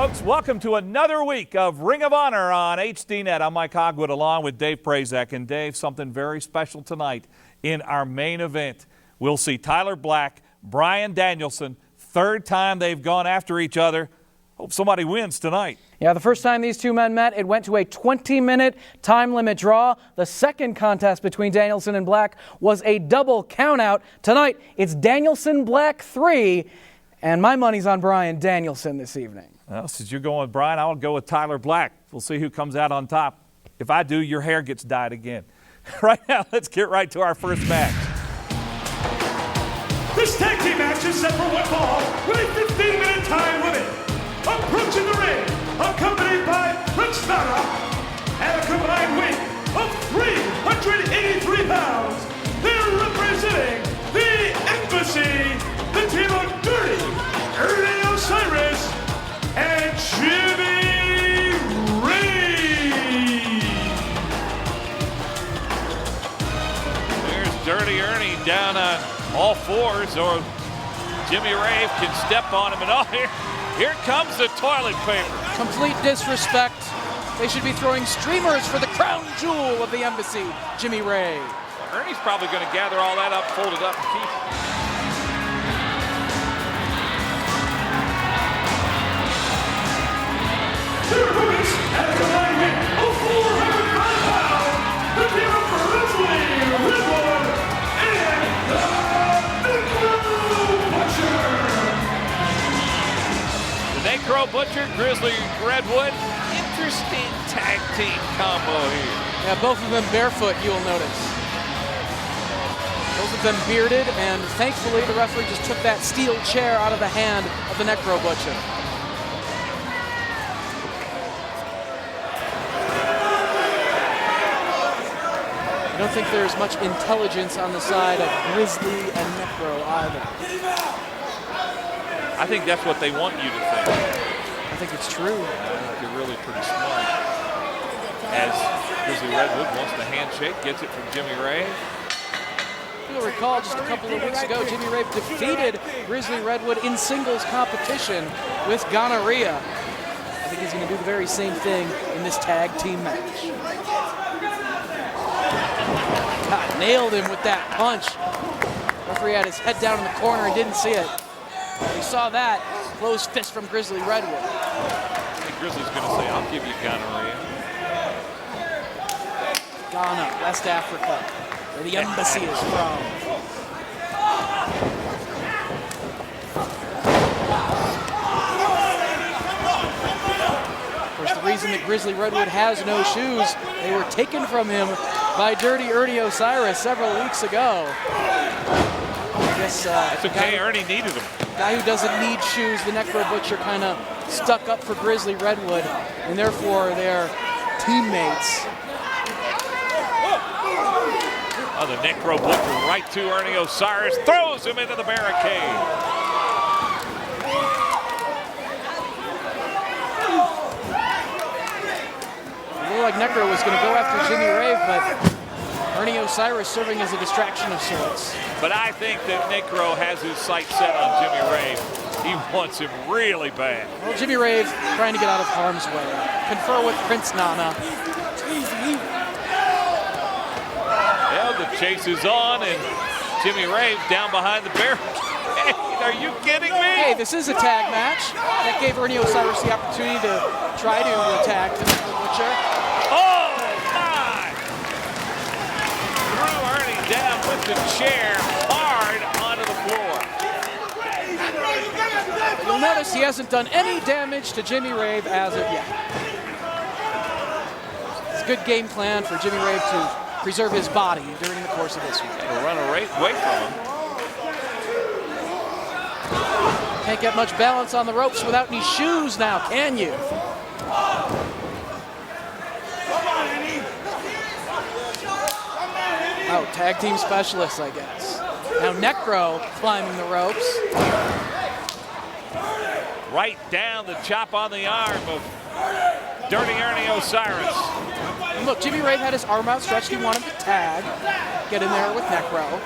folks. Welcome to another week of Ring of Honor on HDNet. I'm Mike Hogwood along with Dave Prazak. And Dave, something very special tonight in our main event. We'll see Tyler Black, Bryan Danielson. Third time they've gone after each other. Hope somebody wins tonight. Yeah, the first time these two men met, it went to a 20-minute time limit draw. The second contest between Danielson and Black was a double countout. Tonight, it's Danielson-Black 3, and my money's on Bryan Danielson this evening. Well, since you're going with Bryan, I'll go with Tyler Black. We'll see who comes out on top. If I do, your hair gets dyed again. Right now, let's get right to our first match. This tag team match is set for one fall with a 15-minute time limit. Approaching the ring, accompanied by Prince Nara, and a combined weight of 383 pounds. They're representing the Embassy, the team of Dirty, Ernie Osiris, and Jimmy Rave. There's Dirty Ernie down on all fours, or Jimmy Rave can step on him, and here comes the toilet paper. Complete disrespect. They should be throwing streamers for the crown jewel of the Embassy, Jimmy Rave. Well, Ernie's probably going to gather all that up, fold it up, and keep it. Their opponents at a combined weight of 405 pounds, the team of Grizzly Redwood and the Necro Butcher. The Necro Butcher, Grizzly Redwood. Interesting tag team combo here. Yeah, both of them barefoot, you'll notice. Both of them bearded, and thankfully the referee just took that steel chair out of the hand of the Necro Butcher. I don't think there's much intelligence on the side of Grizzly and Necro either. I think that's what they want you to think. I think it's true. I think you're really pretty smart. As Grizzly Redwood wants the handshake, gets it from Jimmy Rave. You'll recall just a couple of weeks ago, Jimmy Rave defeated Grizzly Redwood in singles competition with gonorrhea. I think he's going to do the very same thing in this tag team match. God, nailed him with that punch. Referee had his head down in the corner and didn't see it. We saw that closed fist from Grizzly Redwood. I think Grizzly's going to say, I'll give you gonorrhea. Ghana, West Africa, where the embassy is from. Of course, the reason that Grizzly Redwood has no shoes, they were taken from him by Dirty Ernie Osiris several weeks ago. I guess that's okay, Ernie needed them. Guy who doesn't need shoes, the Necro Butcher kind of stuck up for Grizzly Redwood, and therefore they're teammates. Oh, the Necro Butcher right to Ernie Osiris, throws him into the barricade. It looked like Necro was going to go after Jimmy Rave, but Ernie Osiris serving as a distraction of sorts. But I think that Necro has his sights set on Jimmy Rave. He wants him really bad. Well, Jimmy Rave trying to get out of harm's way. Confer with Prince Nana. Well, the chase is on, and Jimmy Rave down behind the barricade. Are you kidding me? Hey, this is a tag match. That gave Ernie Osiris the opportunity to try to attack the Necro Butcher. Oh, my! Threw Ernie down with the chair hard onto the floor. You'll notice he hasn't done any damage to Jimmy Rave as of yet. It's a good game plan for Jimmy Rave to preserve his body during the course of this week. He'll run away from him. Can't get much balance on the ropes without any shoes now, can you? Oh, tag team specialists, I guess. Now Necro climbing the ropes. Right down the chop on the arm of Dirty Ernie Osiris. And look, Jimmy Rave had his arm outstretched. He wanted to tag, get in there with Necro.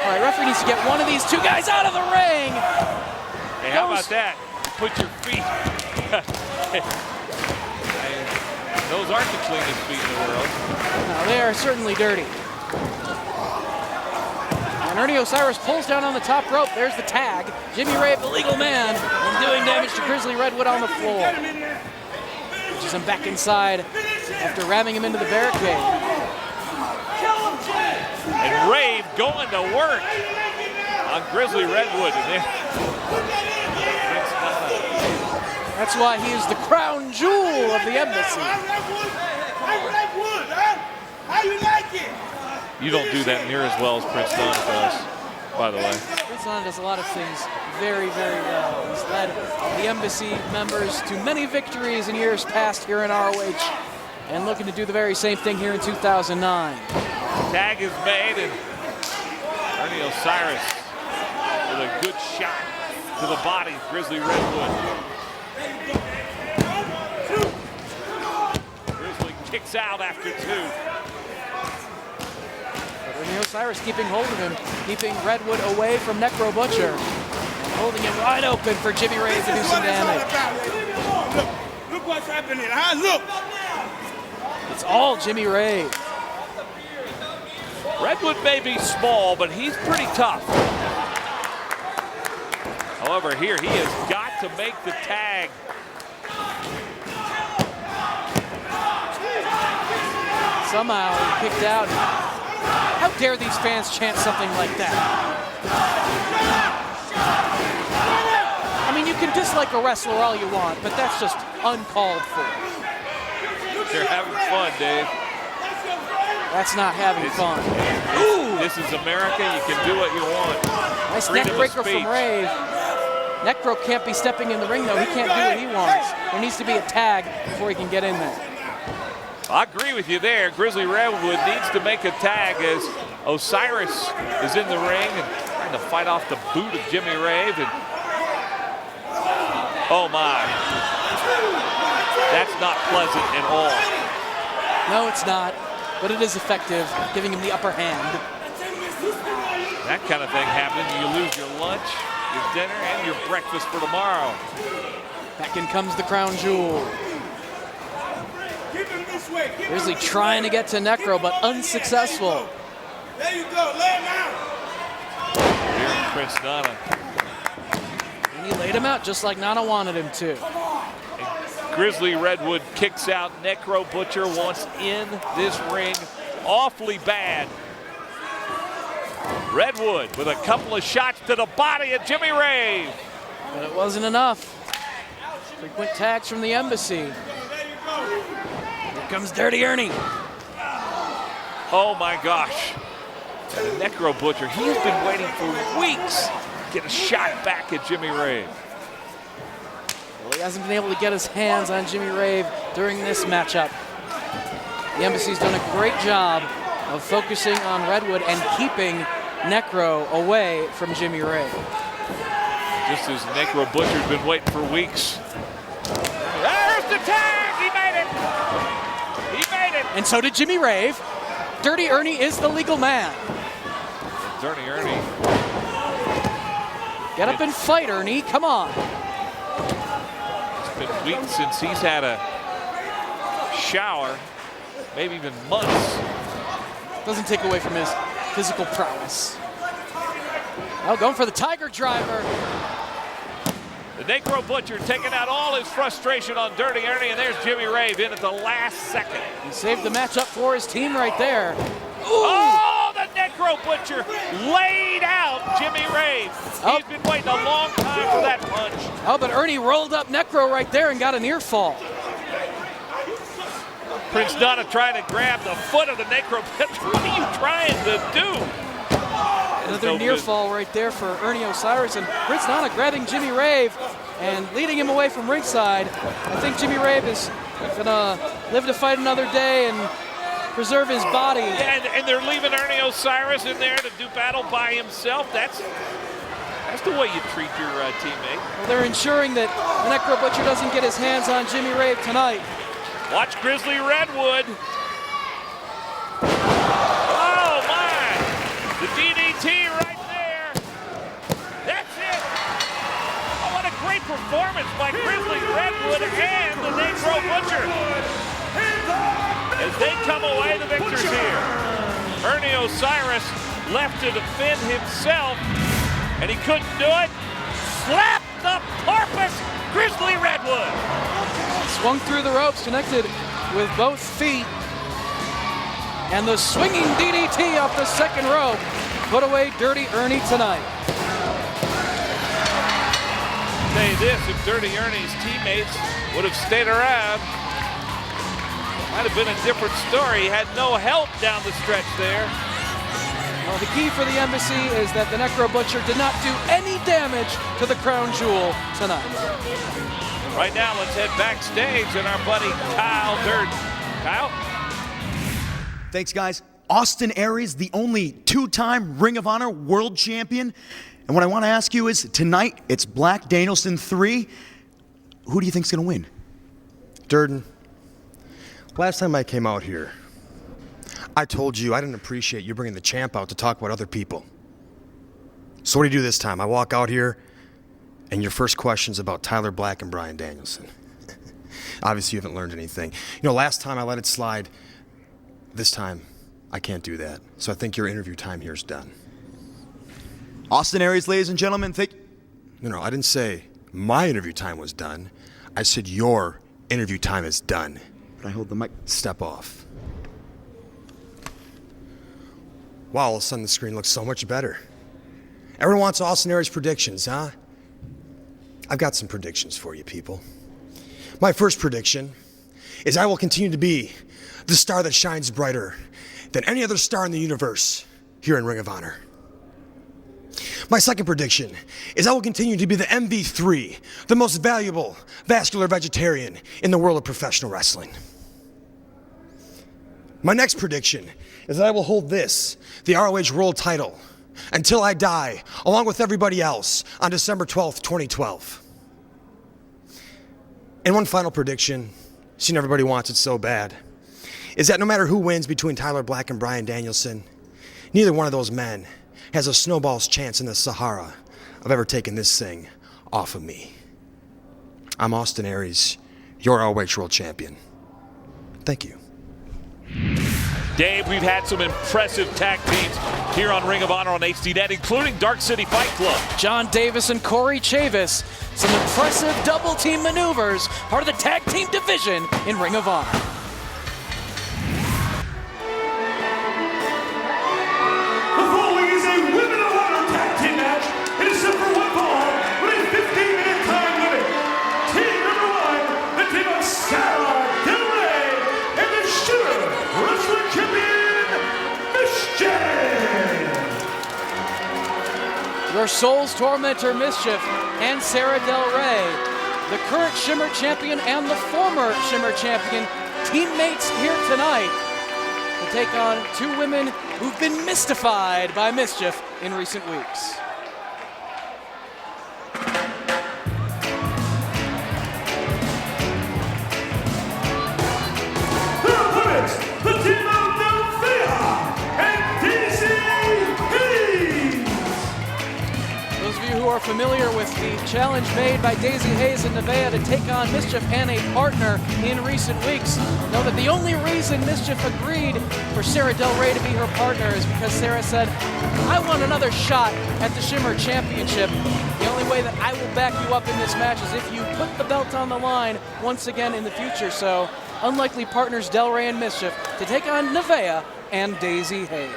All right, referee needs to get one of these two guys out of the ring. Hey, how about that? Put your feet. Those aren't the cleanest feet in the world. No, they are certainly dirty. And Ernie Osiris pulls down on the top rope. There's the tag. Jimmy Rave, the legal man, and doing damage to Grizzly Redwood on the floor. Pushes him back inside after ramming him into the barricade. And Rave going to work on Grizzly Redwood. That's why he is the crown jewel of the embassy. How you like it? You don't do that near as well as Prince Don does, by the way. Prince Don does a lot of things very, very well. He's led the embassy members to many victories in years past here in ROH and looking to do the very same thing here in 2009. Tag is made, and Ernie Osiris with a good shot to the body of Grizzly Redwood. Grizzly kicks out after two. Ernie Osiris keeping hold of him, keeping Redwood away from Necro Butcher, and holding him wide open for Jimmy Rave to do some damage. Look what's happening, huh? Look! It's all Jimmy Rave. Redwood may be small, but he's pretty tough. However, here he has got to make the tag. Somehow he kicked out. How dare these fans chant something like that? I mean, you can dislike a wrestler all you want, but that's just uncalled for. They're having fun, Dave. That's not having fun. This is America. You can do what you want. Nice Freedom neck of breaker speech. from Rave. Necro can't be stepping in the ring, though. He can't do what he wants. There needs to be a tag before he can get in there. I agree with you there. Grizzly Redwood needs to make a tag as Osiris is in the ring and trying to fight off the boot of Jimmy Rave. And oh my, that's not pleasant at all. No, it's not, but it is effective, giving him the upper hand. That kind of thing happens. You lose your lunch, your dinner, and your breakfast for tomorrow. Back in comes the crown jewel. Grizzly trying to get to Necro, but unsuccessful. There you go, lay him out. Here's Prince Nana. And he laid him out just like Nana wanted him to. Grizzly Redwood kicks out. Necro Butcher wants in this ring awfully bad. Redwood with a couple of shots to the body of Jimmy Rave. But it wasn't enough. Frequent tags from the embassy. Here comes Dirty Ernie. Oh my gosh. And the Necro Butcher, he has been waiting for weeks to get a shot back at Jimmy Rave. Well, he hasn't been able to get his hands on Jimmy Rave during this matchup. The embassy's done a great job of focusing on Redwood and keeping Necro away from Jimmy Rave. Just as Necro Butcher's been waiting for weeks. There's the tag! He made it! He made it! And so did Jimmy Rave. Dirty Ernie is the legal man. Dirty Ernie. Get up and fight, Ernie. Come on. It's been weeks since he's had a shower, maybe even months. Doesn't take away from his physical prowess. Oh, going for the Tiger Driver. The Necro Butcher taking out all his frustration on Dirty Ernie, and there's Jimmy Rave in at the last second. He saved the matchup for his team right there. Ooh. Oh, the Necro Butcher laid out Jimmy Rave. Oh. He's been waiting a long time for that punch. Oh, but Ernie rolled up Necro right there and got an ear fall. Prince Nana trying to grab the foot of the Necro Butcher. What are you trying to do? Another near fall right there for Ernie Osiris, and Prince Nana grabbing Jimmy Rave and leading him away from ringside. I think Jimmy Rave is gonna live to fight another day and preserve his body. Yeah, and they're leaving Ernie Osiris in there to do battle by himself. That's the way you treat your teammate. Well, they're ensuring that the Necro Butcher doesn't get his hands on Jimmy Rave tonight. Watch Grizzly Redwood. Oh my! The DDT right performance by Grizzly Redwood and the Negro Butcher as they come away the victors here. Ernie Osiris left to defend himself, and he couldn't do it. Slap the porpoise, Grizzly Redwood. Swung through the ropes, connected with both feet. And the swinging DDT off the second rope put away Dirty Ernie tonight. Say this, if Dirty Ernie's teammates would have stayed around, might have been a different story. He had no help down the stretch there. Well, the key for the Embassy is that the Necro Butcher did not do any damage to the crown jewel tonight. Right now, let's head backstage and our buddy Kyle Durden. Kyle? Thanks, guys. Austin Aries, the only two-time Ring of Honor world champion. And what I want to ask you is, tonight, it's Black Danielson 3. Who do you think's going to win? Durden, last time I came out here, I told you I didn't appreciate you bringing the champ out to talk about other people. So what do you do this time? I walk out here, and your first question's about Tyler Black and Bryan Danielson. Obviously, you haven't learned anything. You know, last time I let it slide. This time, I can't do that. So I think your interview time here is done. Austin Aries, ladies and gentlemen, No, I didn't say my interview time was done. I said your interview time is done. But I hold the mic. Step off. Wow, all of a sudden the screen looks so much better. Everyone wants Austin Aries predictions, huh? I've got some predictions for you, people. My first prediction is I will continue to be the star that shines brighter than any other star in the universe here in Ring of Honor. My second prediction is I will continue to be the MV3, the most valuable vascular vegetarian in the world of professional wrestling. My next prediction is that I will hold this, the ROH World title, until I die, along with everybody else, on December 12th, 2012. And one final prediction, seeing everybody wants it so bad, is that no matter who wins between Tyler Black and Bryan Danielson, neither one of those men has a snowball's chance in the Sahara of ever taking this thing off of me. I'm Austin Aries, your ROH World Champion. Thank you. Dave, we've had some impressive tag teams here on Ring of Honor on HDNet, including Dark City Fight Club. John Davis and Corey Chavis. Some impressive double team maneuvers, part of the tag team division in Ring of Honor. The following is a Women of Honor tag team match. It is set for one fall with a 15-minute time limit. Team number one, the team of Sarah Del Rey and the Shooter Wrestling Champion, Mischief. Your Soul's Tormentor Mischief and Sarah Del Rey, the current Shimmer Champion and the former Shimmer Champion, teammates here tonight to take on two women who've been mystified by Mischief in recent weeks. Their opponents, the team of Nevaeh and Daisy Hayes. Those of you who are familiar with the challenge made by Daisy Hayes and Nevaeh to take on Mischief and a partner in recent weeks know that the only reason Mischief agreed for Sarah Del Rey to be her partner is because Sarah said, I want another shot at the Shimmer Championship. The only way that I will back you up in this match is if you put the belt on the line once again in the future. So unlikely partners Del Rey and Mischief to take on Nevaeh and Daisy Hayes.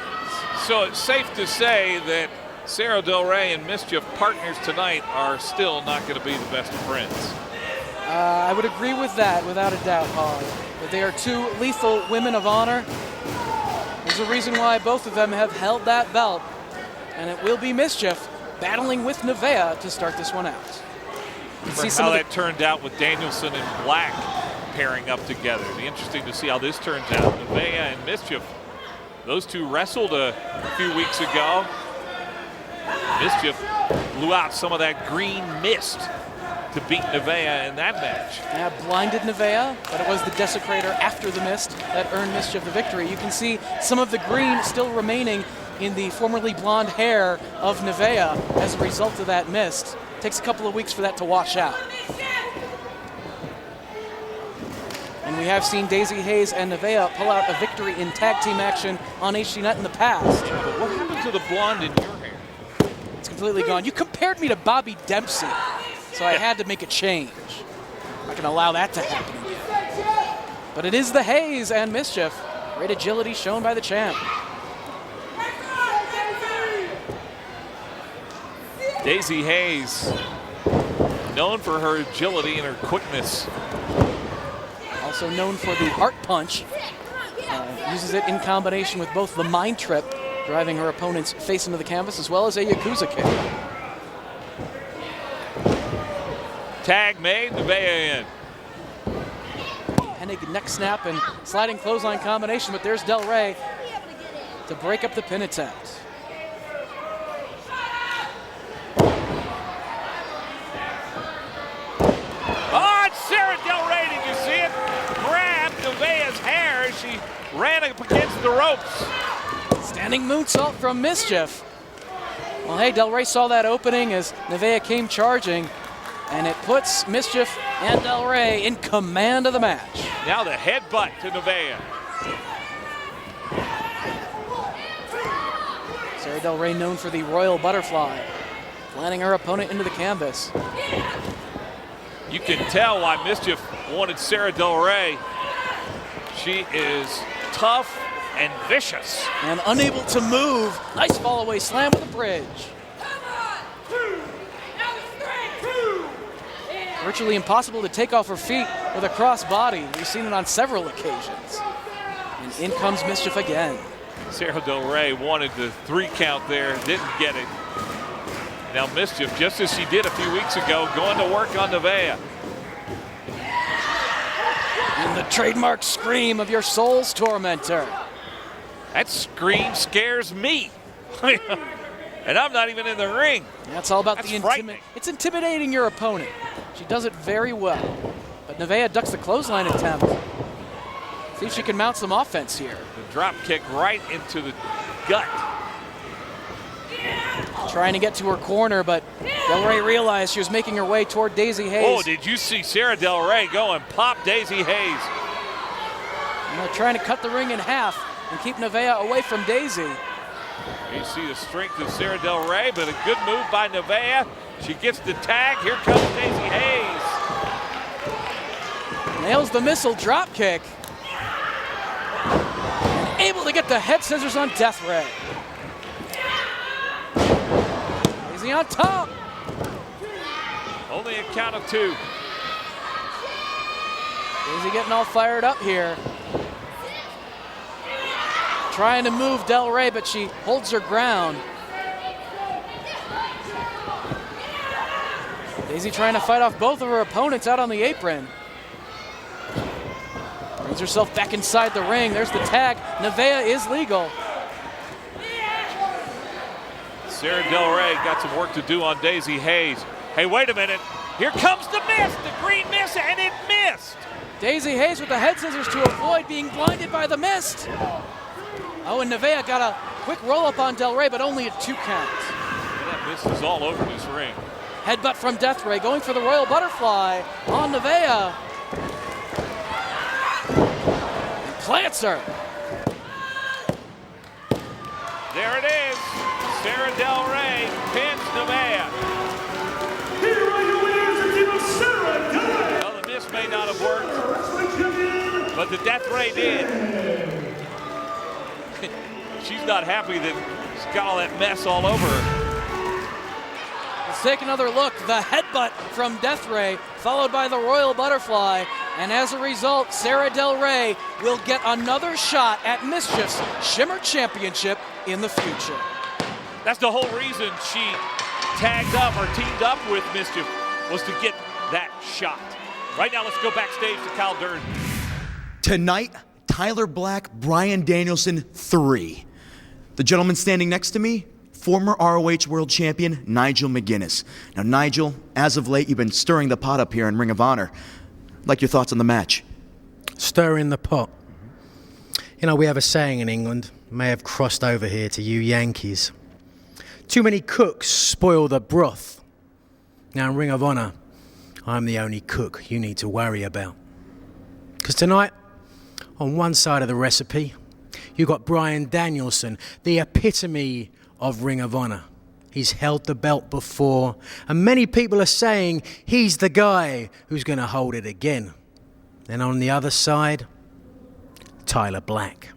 So it's safe to say that Sarah Del Rey and Mischief partners tonight are still not going to be the best of friends. I would agree with that, without a doubt, Holly. That they are two lethal women of honor. There's a reason why both of them have held that belt. And it will be Mischief battling with Nevaeh to start this one out. See how that turned out with Danielson and Black pairing up together. It'll be interesting to see how this turns out. Nevaeh and Mischief, those two wrestled a few weeks ago. Mischief blew out some of that green mist to beat Nevaeh in that match. Yeah, blinded Nevaeh, but it was the Desecrator after the mist that earned Mischief the victory. You can see some of the green still remaining in the formerly blonde hair of Nevaeh as a result of that mist. Takes a couple of weeks for that to wash out. And we have seen Daisy Hayes and Nevaeh pull out a victory in tag team action on HDNet in the past. Yeah, but what happened to the blonde in your hair? It's completely gone. You compared me to Bobby Dempsey, so I had to make a change. I'm not going to allow that to happen again. But it is the Hayes and Mischief. Great agility shown by the champ. Daisy Hayes, known for her agility and her quickness. Also known for the Art Punch. Uses it in combination with both the Mind Trip, driving her opponent's face into the canvas, as well as a Yakuza kick. Tag made, Nevaeh in. Hennig neck snap and sliding clothesline combination, but there's Del Rey to break up the pin attempt. Oh, it's Sarah Del Rey, did you see it? Grabbed Nevaeh's hair as she ran up against the ropes. Standing moonsault from Mischief. Well, hey, Del Rey saw that opening as Nevaeh came charging, and it puts Mischief and Del Rey in command of the match. Now the headbutt to Nevaeh. Sarah Del Rey known for the Royal Butterfly, planting her opponent into the canvas. You can tell why Mischief wanted Sarah Del Rey. She is tough and vicious. And unable to move. Nice fall away slam with a bridge. Virtually impossible to take off her feet with a cross body. We've seen it on several occasions. And in comes Mischief again. Sarah Del Rey wanted the 3 count there, didn't get it. Now Mischief, just as she did a few weeks ago, going to work on Nevaeh. And the trademark scream of your soul's tormentor. That scream scares me. And I'm not even in the ring. That's all about That's the frightening. It's intimidating your opponent. She does it very well. But Nevaeh ducks the clothesline attempt. See if she can mount some offense here. The drop kick right into the gut. Trying to get to her corner, but Del Rey realized she was making her way toward Daisy Hayes. Oh, did you see Sarah Del Rey go and pop Daisy Hayes? And they're trying to cut the ring in half and keep Nevaeh away from Daisy. You see the strength of Sarah Del Rey, but a good move by Nevaeh. She gets the tag. Here comes Daisy Hayes. Nails the missile drop kick. And able to get the head scissors on Death Ray. Daisy on top. Only a count of 2. Daisy getting all fired up here. Trying to move Del Rey, but she holds her ground. Daisy trying to fight off both of her opponents out on the apron. Brings herself back inside the ring. There's the tag. Nevaeh is legal. Sarah Del Rey got some work to do on Daisy Hayes. Hey, wait a minute. Here comes the miss, the green miss, and it missed. Daisy Hayes with the head scissors to avoid being blinded by the mist. Oh, and Nevaeh got a quick roll-up on Del Rey, but only a 2 count. That miss is all over this ring. Headbutt from Death Ray, going for the Royal Butterfly on Nevaeh. And plants her. There it is. Sarah Del Rey pins Nevaeh. Here are your winners, the team of Sarah Del Rey. Well, the miss may not have worked, but the Death Ray did. She's not happy that she's got all that mess all over her. Let's take another look. The headbutt from Death Ray, followed by the Royal Butterfly. And as a result, Sarah Del Rey will get another shot at Mischief's Shimmer Championship in the future. That's the whole reason she tagged up or teamed up with Mischief, was to get that shot. Right now, let's go backstage to Kyle Durden. Tonight, Tyler Black, Bryan Danielson 3. The gentleman standing next to me, former ROH World Champion Nigel McGuinness. Now, Nigel, as of late, you've been stirring the pot up here in Ring of Honor. I'd like your thoughts on the match. Stirring the pot. You know, we have a saying in England, may have crossed over here to you Yankees. Too many cooks spoil the broth. Now, in Ring of Honor, I'm the only cook you need to worry about. Because tonight, on one side of the recipe, you got Bryan Danielson, the epitome of Ring of Honor. He's held the belt before, and many people are saying he's the guy who's going to hold it again. And on the other side, Tyler Black,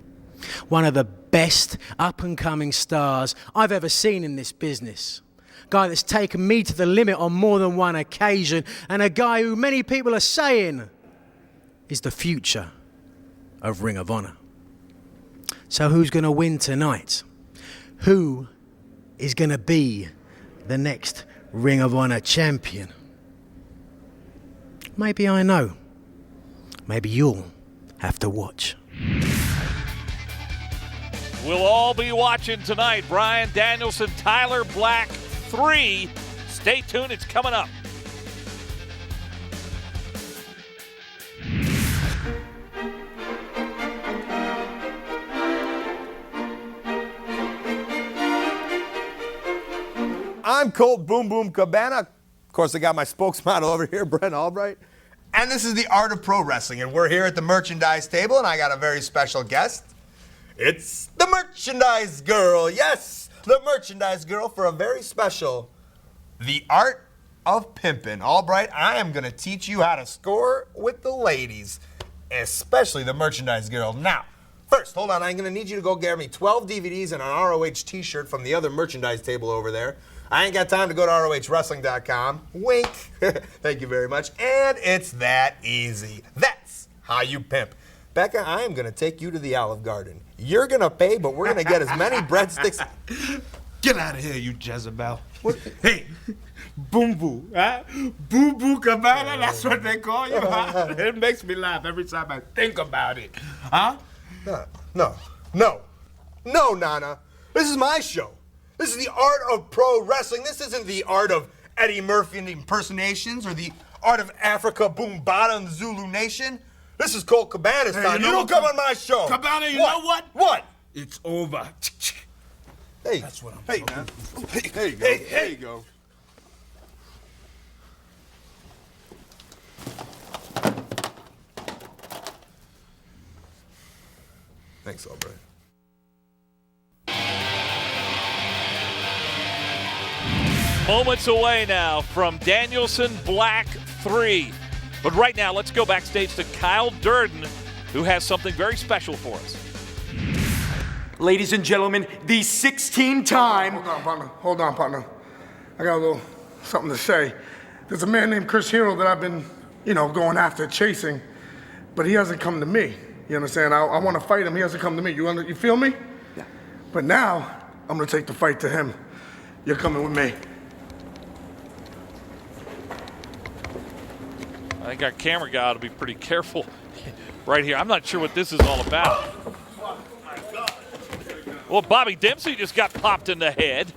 one of the best up-and-coming stars I've ever seen in this business. Guy that's taken me to the limit on more than one occasion, and a guy who many people are saying is the future of Ring of Honor. So who's going to win tonight? Who is going to be the next Ring of Honor champion? Maybe I know. Maybe you'll have to watch. We'll all be watching tonight. Bryan Danielson, Tyler Black 3. Stay tuned, it's coming up. I'm Colt Boom Boom Cabana. Of course, I got my spokesmodel over here, Brent Albright. And this is the Art of Pro Wrestling. And we're here at the merchandise table, and I got a very special guest. It's the merchandise girl. Yes, the merchandise girl for a very special The Art of Pimpin'. Albright, I am going to teach you how to score with the ladies, especially the merchandise girl. Now, first, hold on. I'm going to need you to go get me 12 DVDs and an ROH t-shirt from the other merchandise table over there. I ain't got time to go to ROHWrestling.com. Wink. Thank you very much. And it's that easy. That's how you pimp. Becca, I am going to take you to the Olive Garden. You're going to pay, but we're going to get as many breadsticks. Get out of here, you Jezebel. What? Hey, Boom Boo, huh? Boo Boo Cabana, that's what they call you, huh? It makes me laugh every time I think about it, huh? No, Nana. This is my show. This is the Art of Pro Wrestling. This isn't the art of Eddie Murphy and impersonations or the art of Africa Boombada and the Zulu Nation. This is Colt Cabana's time. You don't come on my show. Cabana, you know what? What? It's over. Hey, that's what I'm Hey, talking man. about. There you go. Hey. There you go. Thanks, Albright. Moments away now from Danielson Black 3. But right now, let's go backstage to Kyle Durden, who has something very special for us. Ladies and gentlemen, the 16-time... Hold on, partner. I got a little something to say. There's a man named Chris Hero that I've been, going after, chasing, but he hasn't come to me. You understand? I want to fight him. He hasn't come to me. You feel me? Yeah. But now, I'm going to take the fight to him. You're coming with me. I think our camera guy ought to be pretty careful right here. I'm not sure what this is all about. Well, Bobby Dempsey just got popped in the head.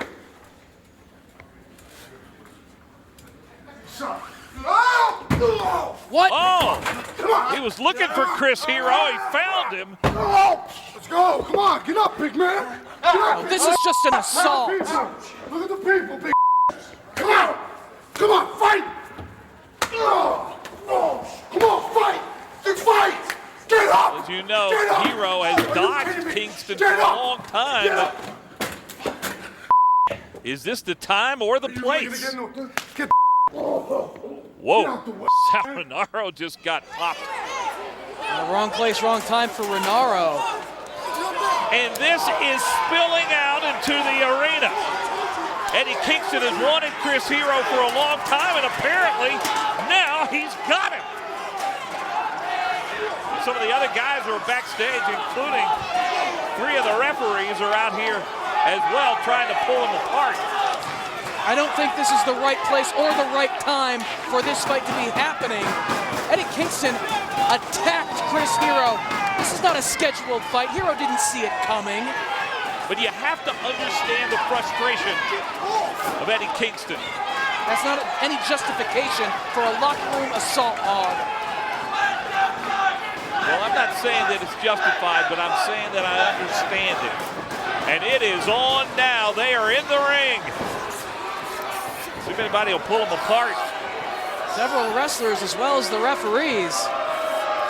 What? Oh, he was looking for Chris Hero. He found him. Let's go. Come on. Get up, big man. Get up. This is just an assault. Look at the people, big. Come on. Come on, fight. Come on, fight. Just fight. Get up. As you know, Hero has dodged Kingston for a long time. Is this the time or the place? Whoa, Sal Renaro just got popped. Wrong place, wrong time for Renaro. And this is spilling out into the arena. Eddie Kingston has wanted Chris Hero for a long time, and apparently now he's got him. Some of the other guys are backstage, including 3 of the referees are out here as well trying to pull him apart. I don't think this is the right place or the right time for this fight to be happening. Eddie Kingston attacked Chris Hero. This is not a scheduled fight. Hero didn't see it coming. But you have to understand the frustration of Eddie Kingston. That's not any justification for a locker room assault hog. Well, I'm not saying that it's justified, but I'm saying that I understand it. And it is on now. They are in the ring. See if anybody will pull them apart. Several wrestlers as well as the referees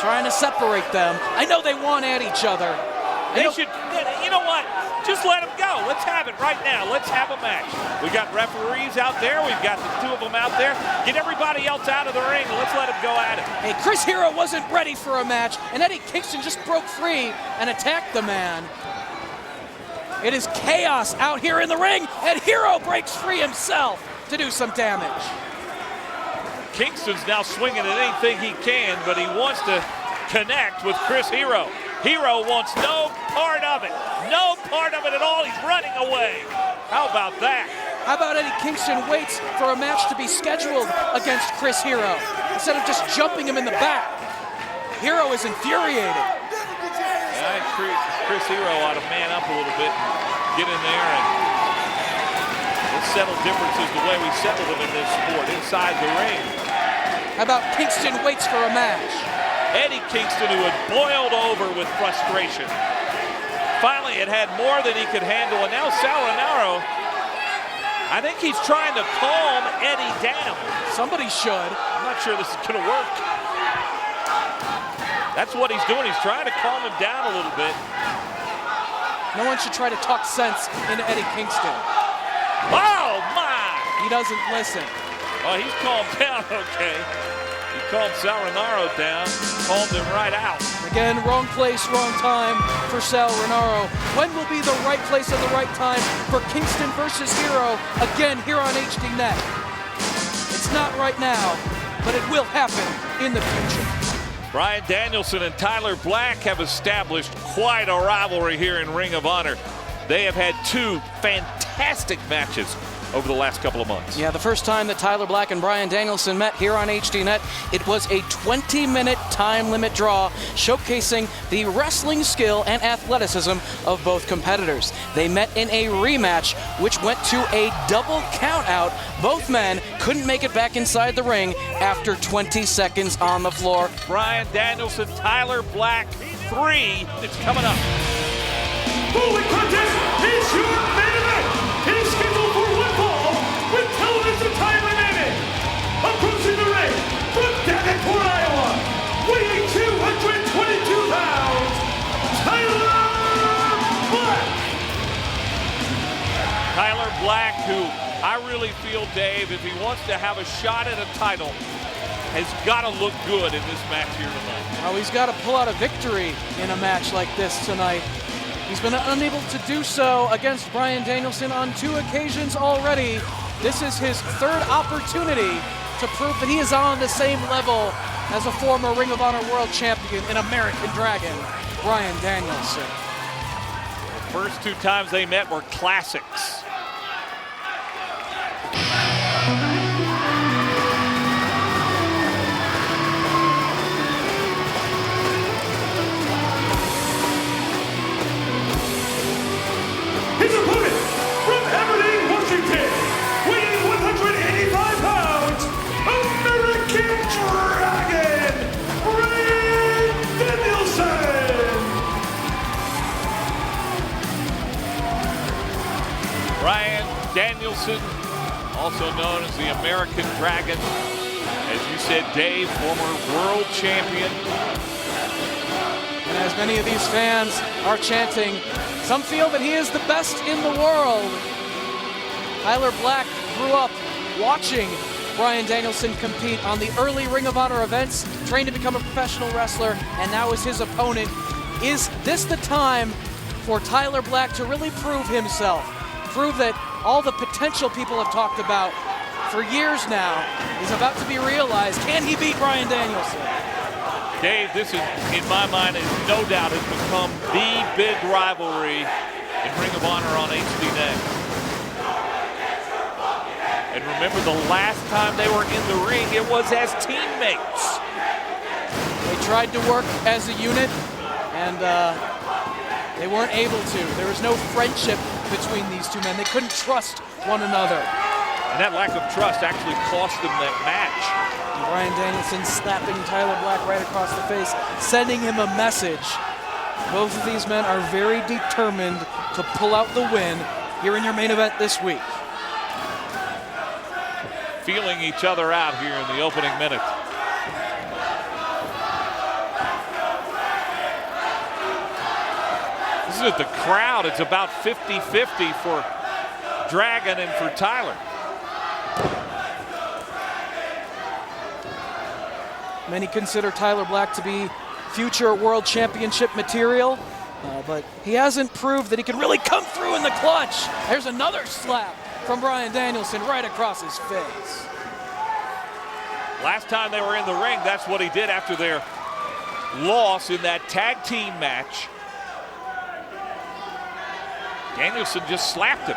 trying to separate them. I know they want at each other. They should, you know what? Just let them go. Let's have it right now. Let's have a match. We got referees out there. We've got the two of them out there. Get everybody else out of the ring and let's let them go at it. Hey, Chris Hero wasn't ready for a match, and Eddie Kingston just broke free and attacked the man. It is chaos out here in the ring, and Hero breaks free himself to do some damage. Kingston's now swinging at anything he can, but he wants to connect with Chris Hero. Hero wants no part of it. No part of it at all. He's running away. How about that? How about Eddie Kingston waits for a match to be scheduled against Chris Hero instead of just jumping him in the back? Hero is infuriated. I think Chris Hero ought to man up a little bit and get in there and let's settle differences the way we settle them in this sport, inside the ring. How about Kingston waits for a match? Eddie Kingston, who had boiled over with frustration, finally had had more than he could handle, and now Sal Rinauro, I think he's trying to calm Eddie down. Somebody should. I'm not sure this is going to work. That's what he's doing. He's trying to calm him down a little bit. No one should try to talk sense into Eddie Kingston. Oh, my! He doesn't listen. Oh, he's calmed down, okay. He calmed Sal Rinauro down, calmed him right out. Again, wrong place, wrong time for Sal Rinauro. When will be the right place at the right time for Kingston versus Hero, again, here on HDNet? It's not right now, but it will happen in the future. Bryan Danielson and Tyler Black have established quite a rivalry here in Ring of Honor. They have had two fantastic matches over the last couple of months. Yeah, the first time that Tyler Black and Bryan Danielson met here on HDNet, it was a 20-minute time limit draw showcasing the wrestling skill and athleticism of both competitors. They met in a rematch, which went to a double count out. Both men couldn't make it back inside the ring after 20 seconds on the floor. Bryan Danielson, Tyler Black 3. It's coming up. Following contest is your main event. He's scheduled for one fall with television time remaining. Approaching the ring from Davenport, Iowa, weighing 222 pounds, Tyler Black. Tyler Black, who I really feel, Dave, if he wants to have a shot at a title, has got to look good in this match here tonight. Oh, he's got to pull out a victory in a match like this tonight. He's been unable to do so against Bryan Danielson on 2 occasions already. This is his third opportunity to prove that he is on the same level as a former Ring of Honor World Champion and American Dragon, Bryan Danielson. The first 2 times they met were classics. His opponent from Aberdeen, Washington, weighing 185 pounds, American Dragon, Bryan Danielson. Bryan Danielson, also known as the American Dragon. As you said, Dave, former world champion. And as many of these fans are chanting, some feel that he is the best in the world. Tyler Black grew up watching Bryan Danielson compete on the early Ring of Honor events, trained to become a professional wrestler, and now is his opponent. Is this the time for Tyler Black to really prove himself? Prove that all the potential people have talked about for years now is about to be realized. Can he beat Bryan Danielson? Dave, this is, in my mind, is no doubt has become the big rivalry in Ring of Honor on HDNet. And remember, the last time they were in the ring, it was as teammates. They tried to work as a unit, and they weren't able to. There was no friendship between these two men. They couldn't trust one another. And that lack of trust actually cost them that match. Bryan Danielson slapping Tyler Black right across the face, sending him a message. Both of these men are very determined to pull out the win here in your main event this week. feeling each other out here in the opening minute. This is at the crowd. It's about 50-50 for Dragon and for Tyler. Many consider Tyler Black to be future world championship material, but he hasn't proved that he can really come through in the clutch. There's another slap from Bryan Danielson right across his face. Last time they were in the ring, that's what he did after their loss in that tag team match. Danielson just slapped him.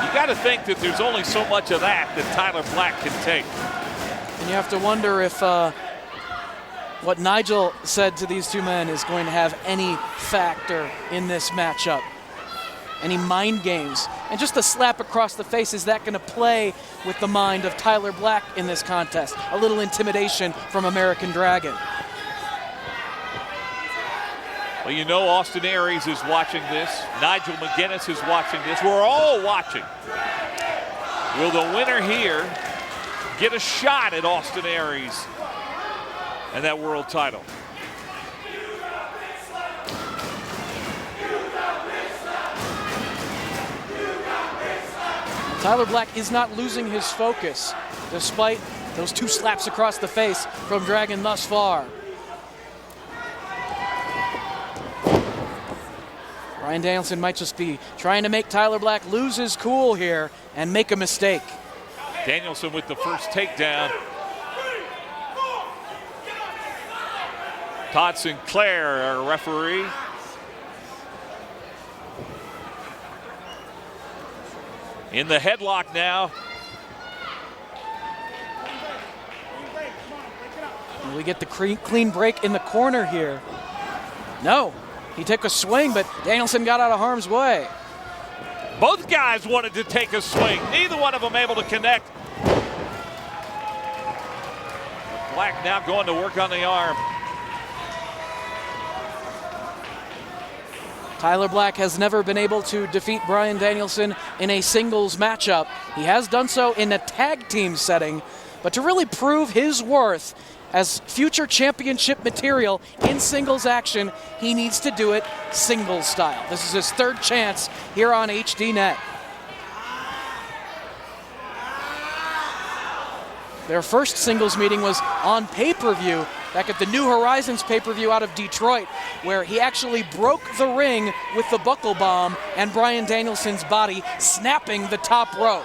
You got to think that there's only so much of that Tyler Black can take. And you have to wonder if what Nigel said to these two men is going to have any factor in this matchup. Any mind games. And just a slap across the face, is that going to play with the mind of Tyler Black in this contest? A little intimidation from American Dragon. Well, you know Austin Aries is watching this. Nigel McGuinness is watching this. We're all watching. Will the winner here get a shot at Austin Aries and that world title? Tyler Black is not losing his focus despite those two slaps across the face from Dragon thus far. Bryan Danielson might just be trying to make Tyler Black lose his cool here and make a mistake. Danielson with the first takedown. Todd Sinclair, our referee. In the headlock now. And we get the clean break in the corner here. No, he took a swing, but Danielson got out of harm's way. Both guys wanted to take a swing. Neither one of them able to connect. Black now going to work on the arm. Tyler Black has never been able to defeat Bryan Danielson in a singles matchup. He has done so in a tag team setting, but to really prove his worth as future championship material in singles action, he needs to do it singles style. This is his third chance here on HDNet. Their first singles meeting was on pay-per-view back at the New Horizons pay-per-view out of Detroit, where he actually broke the ring with the buckle bomb and Bryan Danielson's body snapping the top rope.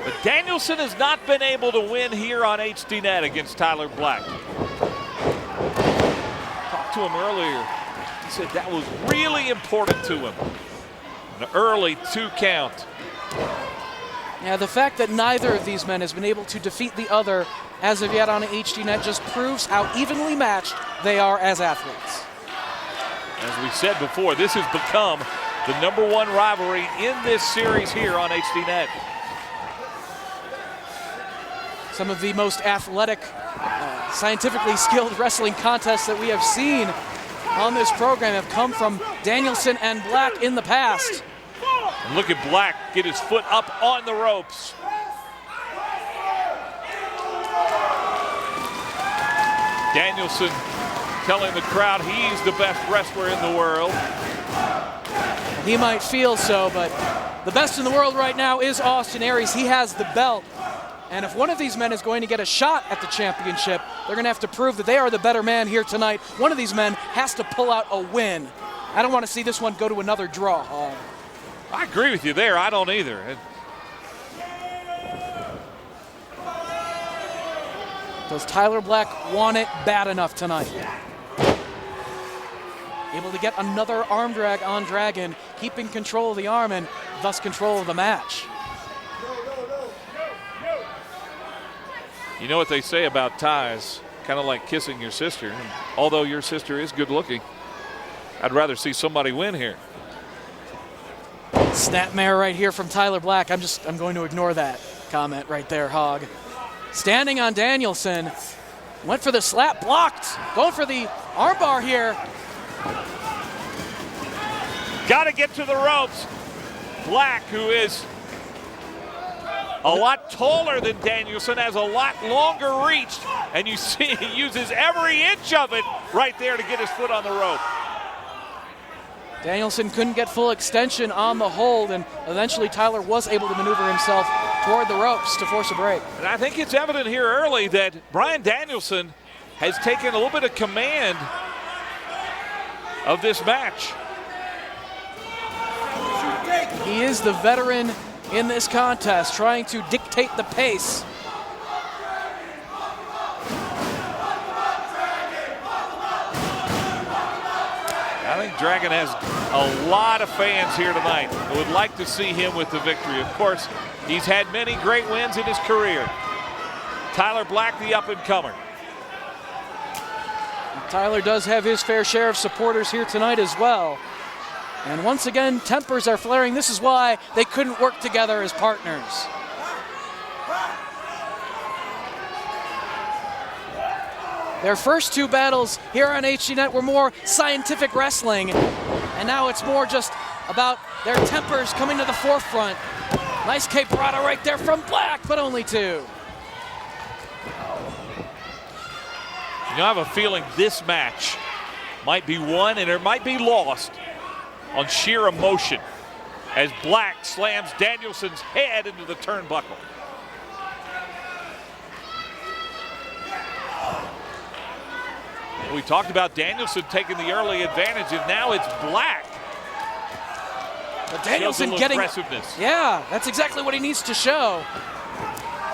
But Danielson has not been able to win here on HDNet against Tyler Black. Talked to him earlier. He said that was really important to him. An early 2 count. Yeah, the fact that neither of these men has been able to defeat the other as of yet on HDNet just proves how evenly matched they are as athletes. As we said before, this has become the #1 rivalry in this series here on HDNet. Some of the most athletic, scientifically skilled wrestling contests that we have seen on this program have come from Danielson and Black in the past. And look at Black get his foot up on the ropes. Danielson telling the crowd he's the best wrestler in the world. He might feel so, but the best in the world right now is Austin Aries. He has the belt. And if one of these men is going to get a shot at the championship, they're going to have to prove that they are the better man here tonight. One of these men has to pull out a win. I don't want to see this one go to another draw. I agree with you there. I don't either. Does Tyler Black want it bad enough tonight? Able to get another arm drag on Dragon, keeping control of the arm and thus control of the match. You know what they say about ties, kind of like kissing your sister. And although your sister is good looking, I'd rather see somebody win here. Snapmare right here from Tyler Black. I'm going to ignore that comment right there, Hog. Standing on Danielson. Went for the slap, blocked. Going for the armbar here. Got to get to the ropes. Black, who is a lot taller than Danielson, has a lot longer reach, and you see he uses every inch of it right there to get his foot on the rope. Danielson couldn't get full extension on the hold, and eventually Tyler was able to maneuver himself toward the ropes to force a break. And I think it's evident here early that Bryan Danielson has taken a little bit of command of this match. He is the veteran in this contest, trying to dictate the pace. I think Dragon has a lot of fans here tonight who would like to see him with the victory. Of course, he's had many great wins in his career. Tyler Black, the up-and-comer. Tyler does have his fair share of supporters here tonight as well. And once again, tempers are flaring. This is why they couldn't work together as partners. Their first two battles here on HDNet were more scientific wrestling, and now it's more just about their tempers coming to the forefront. Nice cape parada right there from Black, but only two. You know, I have a feeling this match might be won and it might be lost on sheer emotion as Black slams Danielson's head into the turnbuckle. We talked about Danielson taking the early advantage, and now it's Black. But Danielson getting aggressiveness. Yeah, that's exactly what he needs to show.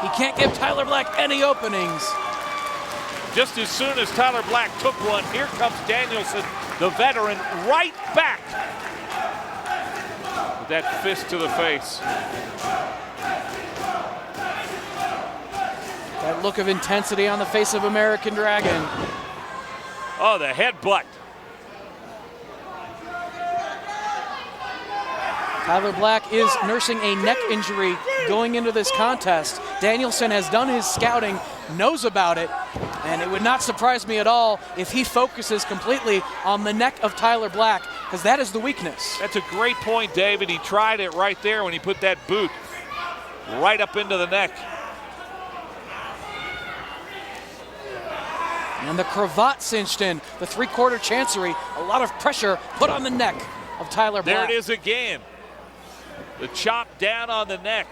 He can't give Tyler Black any openings. Just as soon as Tyler Black took one, here comes Danielson, the veteran, right back with that fist to the face. That look of intensity on the face of American Dragon. Oh, the headbutt. Tyler Black is nursing a neck injury going into this contest. Danielson has done his scouting, knows about it, and it would not surprise me at all if he focuses completely on the neck of Tyler Black, because that is the weakness. That's a great point, David. He tried it right there when he put that boot right up into the neck. And the cravat cinched in, the three-quarter chancery, a lot of pressure put on the neck of Tyler Black. There it is again. The chop down on the neck.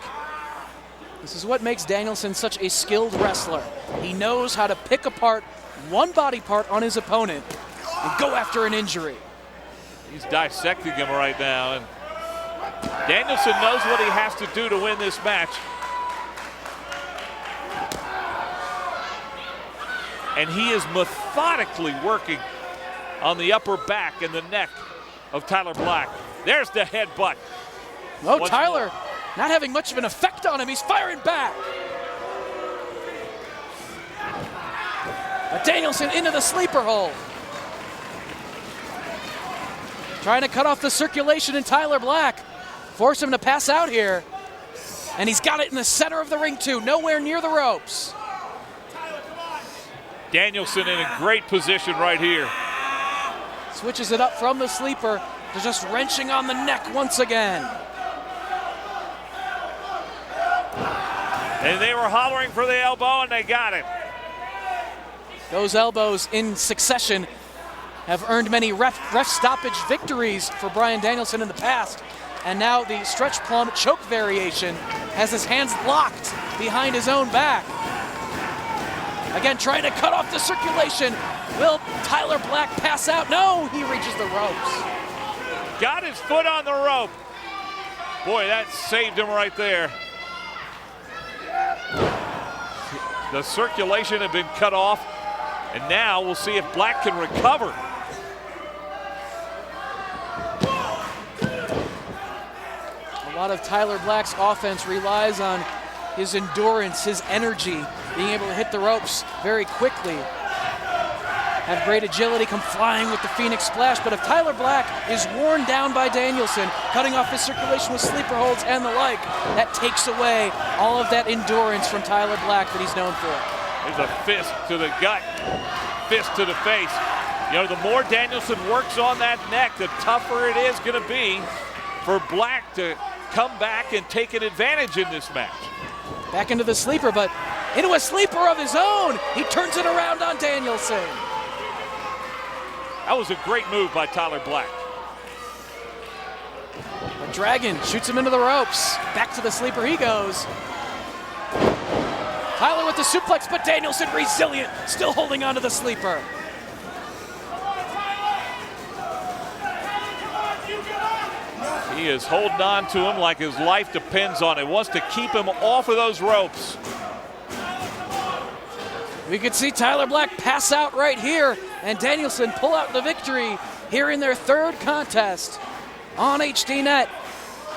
This is what makes Danielson such a skilled wrestler. He knows how to pick apart one body part on his opponent and go after an injury. He's dissecting him right now, and Danielson knows what he has to do to win this match. And he is methodically working on the upper back and the neck of Tyler Black. There's the headbutt. Oh, Tyler not having much of an effect on him. He's firing back. But Danielson into the sleeper hold. Trying to cut off the circulation in Tyler Black. Force him to pass out here. And he's got it in the center of the ring too, nowhere near the ropes. Danielson in a great position right here. Switches it up from the sleeper to just wrenching on the neck once again. And they were hollering for the elbow, and they got it. Those elbows in succession have earned many ref stoppage victories for Bryan Danielson in the past. And now the stretch plum choke variation has his hands locked behind his own back. Again, trying to cut off the circulation. Will Tyler Black pass out? No, he reaches the ropes. Got his foot on the rope. Boy, that saved him right there. The circulation had been cut off, and now we'll see if Black can recover. A lot of Tyler Black's offense relies on his endurance, his energy, being able to hit the ropes very quickly. Have great agility, come flying with the Phoenix Splash, but if Tyler Black is worn down by Danielson, cutting off his circulation with sleeper holds and the like, that takes away all of that endurance from Tyler Black that he's known for. There's a fist to the gut, fist to the face. You know, the more Danielson works on that neck, the tougher it is gonna be for Black to come back and take an advantage in this match. Back into the sleeper, but into a sleeper of his own. He turns it around on Danielson. That was a great move by Tyler Black. The Dragon shoots him into the ropes. Back to the sleeper he goes. Tyler with the suplex, but Danielson resilient, still holding on to the sleeper. He is holding on to him like his life depends on it. Wants to keep him off of those ropes. We could see Tyler Black pass out right here and Danielson pull out the victory here in their third contest on HDNet.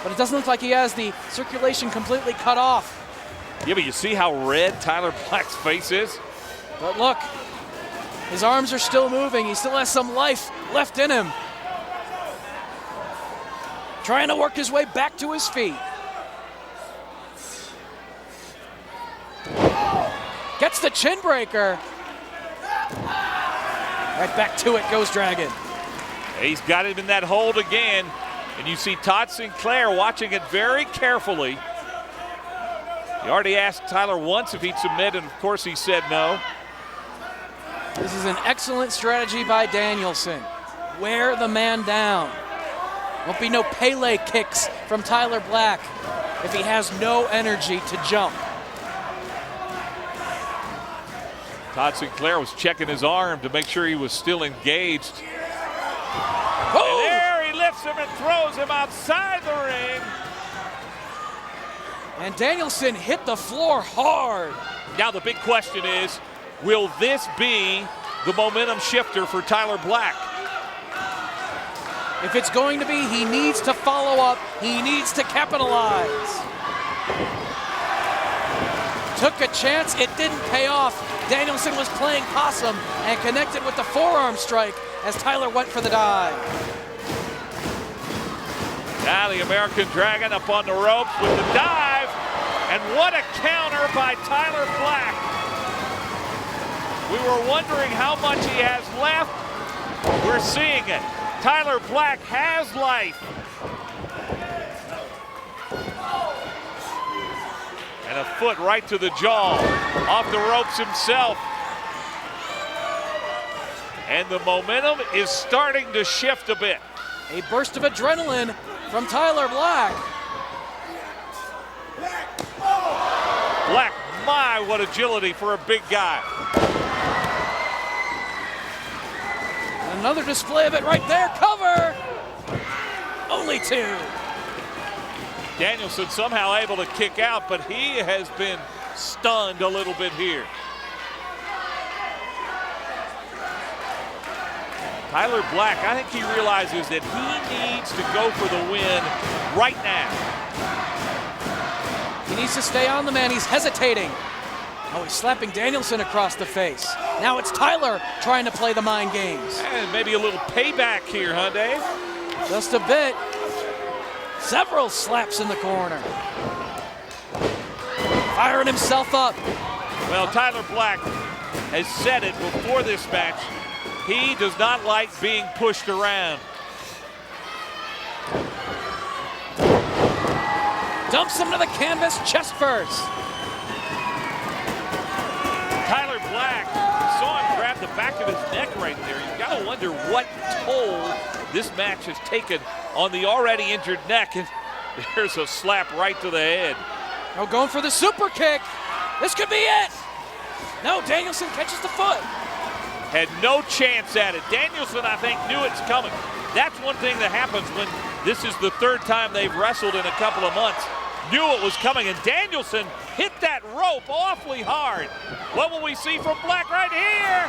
But it doesn't look like he has the circulation completely cut off. Yeah, but you see how red Tyler Black's face is? But look, his arms are still moving. He still has some life left in him. Trying to work his way back to his feet. Gets the chin breaker. Right back to it goes Dragon. He's got him in that hold again. And you see Todd Sinclair watching it very carefully. He already asked Tyler once if he'd submit, and of course he said no. This is an excellent strategy by Danielson. Wear the man down. Won't be no Pele kicks from Tyler Black if he has no energy to jump. Todd Sinclair was checking his arm to make sure he was still engaged. Oh! And there he lifts him and throws him outside the ring. And Danielson hit the floor hard. Now the big question is, will this be the momentum shifter for Tyler Black? If it's going to be, he needs to follow up. He needs to capitalize. Took a chance, it didn't pay off. Danielson was playing possum and connected with the forearm strike as Tyler went for the dive. Now the American Dragon up on the ropes with the dive. And what a counter by Tyler Black. We were wondering how much he has left. We're seeing it. Tyler Black has life. And a foot right to the jaw. Off the ropes himself. And the momentum is starting to shift a bit. A burst of adrenaline from Tyler Black. Black, my, what agility for a big guy. Another display of it right there. Cover! Only two. Danielson somehow able to kick out, but he has been stunned a little bit here. Tyler Black, I think he realizes that he needs to go for the win right now. He needs to stay on the man. He's hesitating. Oh, he's slapping Danielson across the face. Now it's Tyler trying to play the mind games. And maybe a little payback here, huh, Dave? Just a bit. Several slaps in the corner. Firing himself up. Well, Tyler Black has said it before this match. He does not like being pushed around. Dumps him to the canvas chest first. Tyler Black, you saw him grab the back of his neck right there. You've got to wonder what toll this match has taken on the already injured neck. And there's a slap right to the head. Oh, going for the super kick. This could be it. No, Danielson catches the foot. Had no chance at it. Danielson, I think, knew it's coming. That's one thing that happens when this is the third time they've wrestled in a couple of months. Knew it was coming, and Danielson hit that rope awfully hard. What will we see from Black right here?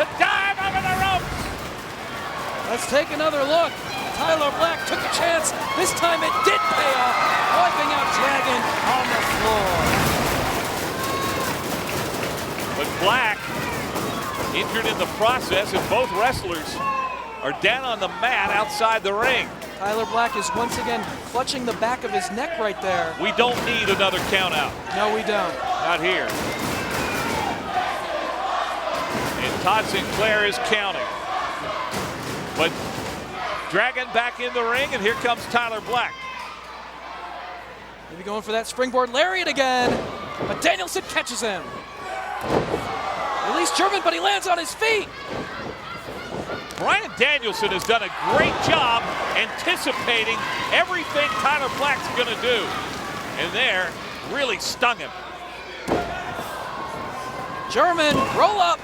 The dive over the ropes. Let's take another look. Tyler Black took a chance. This time it did pay off, wiping out Dragon on the floor. But Black, injured in the process, and both wrestlers are down on the mat outside the ring. Tyler Black is once again clutching the back of his neck right there. We don't need another count out. No, we don't. Not here. And Todd Sinclair is counting. But Dragon back in the ring, and here comes Tyler Black. Maybe going for that springboard lariat again, but Danielson catches him. Release German, but he lands on his feet. Bryan Danielson has done a great job anticipating everything Tyler Black's going to do. And there, really stung him. German, roll up.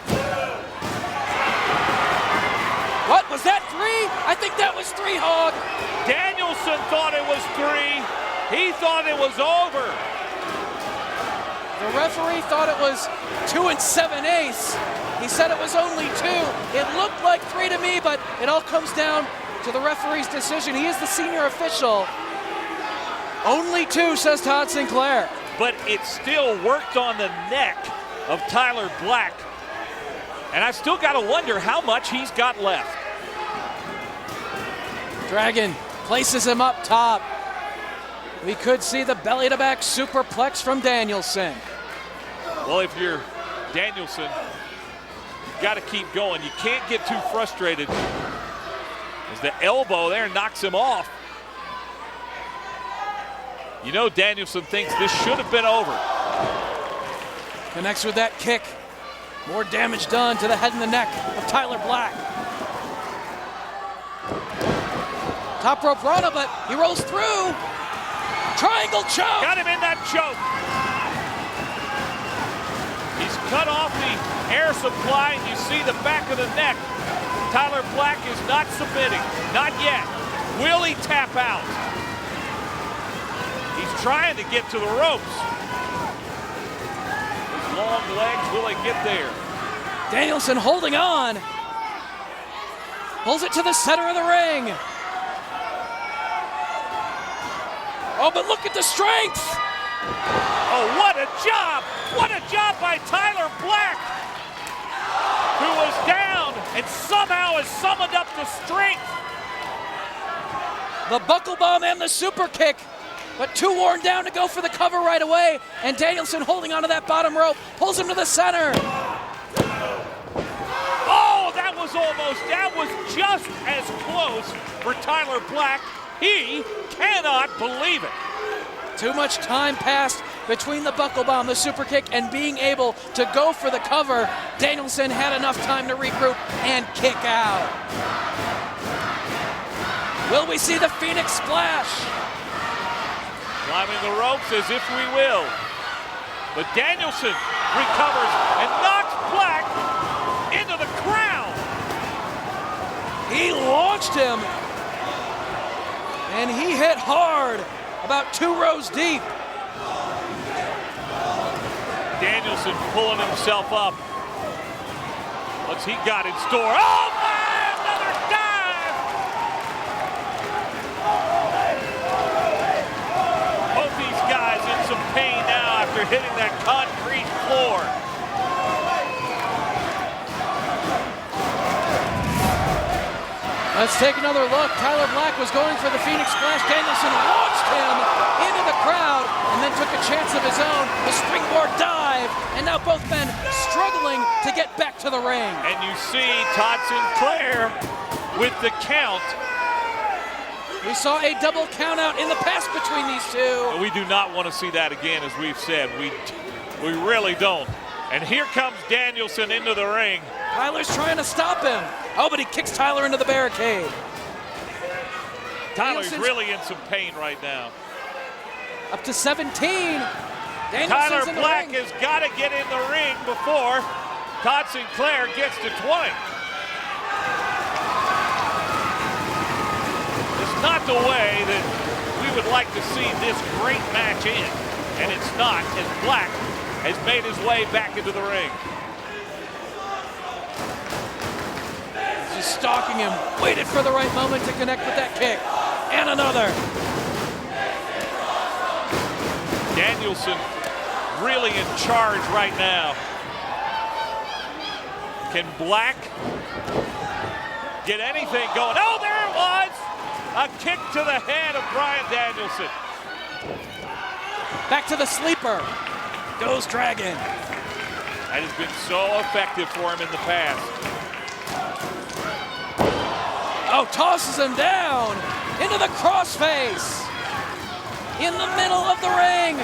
What, was that 3? I think that was 3, Hog. Danielson thought it was 3. He thought it was over. The referee thought it was 2 7/8. He said it was only 2. It looked like 3 to me, but it all comes down to the referee's decision. He is the senior official. Only 2, says Todd Sinclair. But it still worked on the neck of Tyler Black. And I still got to wonder how much he's got left. Dragon places him up top. We could see the belly-to-back superplex from Danielson. Well, if you're Danielson, you've got to keep going. You can't get too frustrated as the elbow there knocks him off. You know Danielson thinks this should have been over. Connects with that kick. More damage done to the head and the neck of Tyler Black. Top rope Rana, but he rolls through. Triangle choke. Got him in that choke. He's cut off the air supply, and you see the back of the neck. Tyler Black is not submitting. Not yet. Will he tap out? He's trying to get to the ropes. His long legs, will he get there? Danielson holding on. Pulls it to the center of the ring. Oh, but look at the strength. Oh, what a job. What a job by Tyler Black, who was down and somehow has summoned up the strength. The buckle bomb and the super kick, but too worn down to go for the cover right away. And Danielson holding onto that bottom rope, pulls him to the center. Oh, that was just as close for Tyler Black. He cannot believe it. Too much time passed between the buckle bomb, the super kick, and being able to go for the cover. Danielson had enough time to regroup and kick out. Will we see the Phoenix Splash? Climbing the ropes as if we will. But Danielson recovers and knocks Black into the crowd. He launched him, and he hit hard, about 2 rows deep. Danielson pulling himself up. What's he got in store? Oh, man, another dive! Both these guys in some pain now after hitting that concrete floor. Let's take another look. Tyler Black was going for the Phoenix Splash. Danielson launched him into the crowd and then took a chance of his own, a springboard dive, and now both men struggling to get back to the ring. And you see Todd Sinclair with the count. We saw a double count out in the past between these two. We do not want to see that again, as we've said. We really don't. And here comes Danielson into the ring. Tyler's trying to stop him. Oh, but he kicks Tyler into the barricade. Tyler's really in some pain right now. Up to 17. Danielson's Tyler in the Black ring. has got to get in the ring before Todd Sinclair gets to 20. It's not the way that we would like to see this great match end. And it's not, as Black has made his way back into the ring. He's just stalking him. Waited for the right moment to connect with that kick. And another. Danielson really in charge right now. Can Black get anything going? Oh, there it was! A kick to the head of Bryan Danielson. Back to the sleeper. Goes Dragon. That has been so effective for him in the past. Oh, tosses him down into the crossface. in the middle of the ring.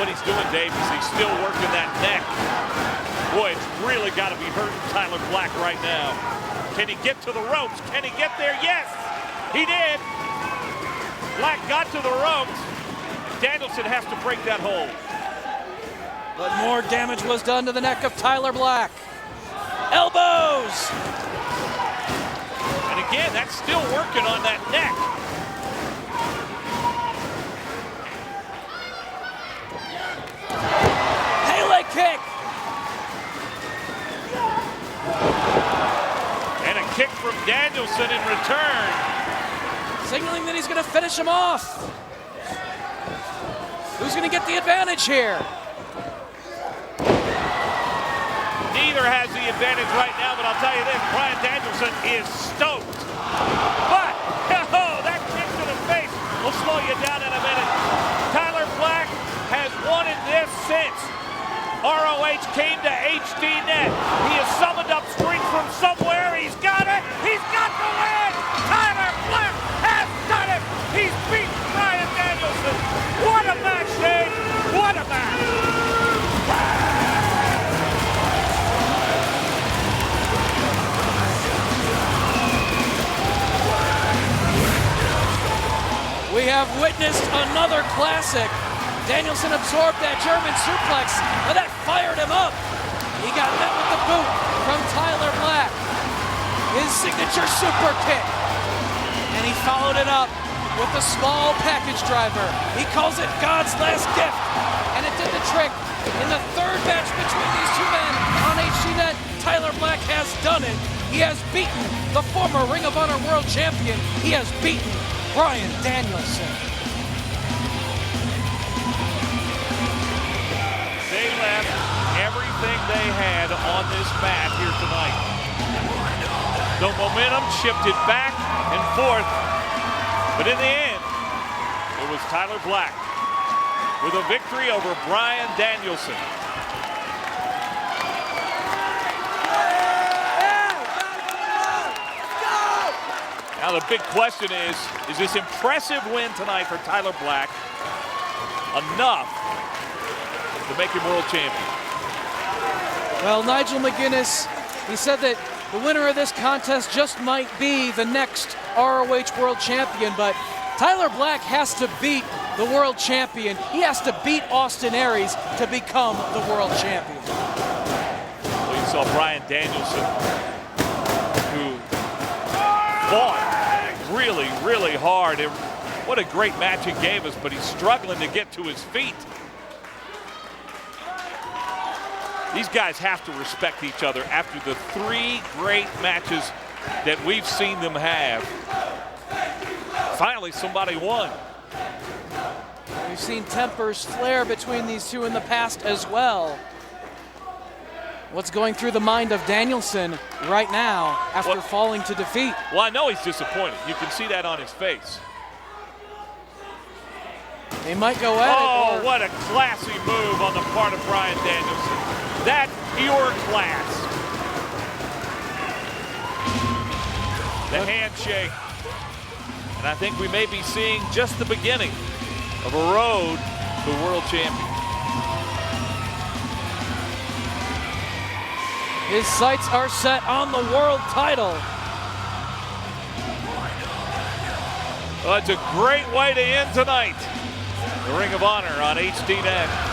What he's doing, Dave, is he's still working that neck. Boy, it's really got to be hurting Tyler Black right now. Can he get to the ropes? Can he get there? Yes, he did. Black got to the ropes. Danielson has to break that hold. But more damage was done to the neck of Tyler Black. Elbows! And again, that's still working on that neck. Pele kick! And a kick from Danielson in return. Signaling that he's going to finish him off. Who's going to get the advantage here? Neither has the advantage right now, but I'll tell you this, Bryan Danielson is stoked. But, oh, that kick to the face will slow you down in a minute. Tyler Black has wanted this since ROH came to HDNet. He has summoned up strength from somewhere. He's got it. He's got the win. Tyler Black has done it. He's beaten Bryan Danielson. What a match, Dave. What a match. We have witnessed another classic. Danielson absorbed that German suplex, but that fired him up. He got met with the boot from Tyler Black. His signature super kick. And he followed it up with the small package driver. He calls it God's last gift. And it did the trick. In the third match between these two men on HDNet, Tyler Black has done it. He has beaten the former Ring of Honor World Champion. He has beaten Bryan Danielson. They left everything they had on this mat here tonight. The momentum shifted back and forth, but in the end, it was Tyler Black with a victory over Bryan Danielson. Now the big question is this impressive win tonight for Tyler Black enough to make him world champion? Well, Nigel McGuinness, he said that the winner of this contest just might be the next ROH world champion, but Tyler Black has to beat the world champion. He has to beat Austin Aries to become the world champion. Well, you saw Bryan Danielson, who fought really, really hard. What a great match he gave us, but he's struggling to get to his feet. These guys have to respect each other after the 3 great matches that we've seen them have. Finally, somebody won. We've seen tempers flare between these two in the past as well. What's going through the mind of Danielson right now after falling to defeat? Well, I know he's disappointed. You can see that on his face. They might go at it. Oh, what a classy move on the part of Bryan Danielson. That's pure class. The handshake. And I think we may be seeing just the beginning of a road to world champion. His sights are set on the world title. Well, it's a great way to end tonight. The Ring of Honor on HDNet.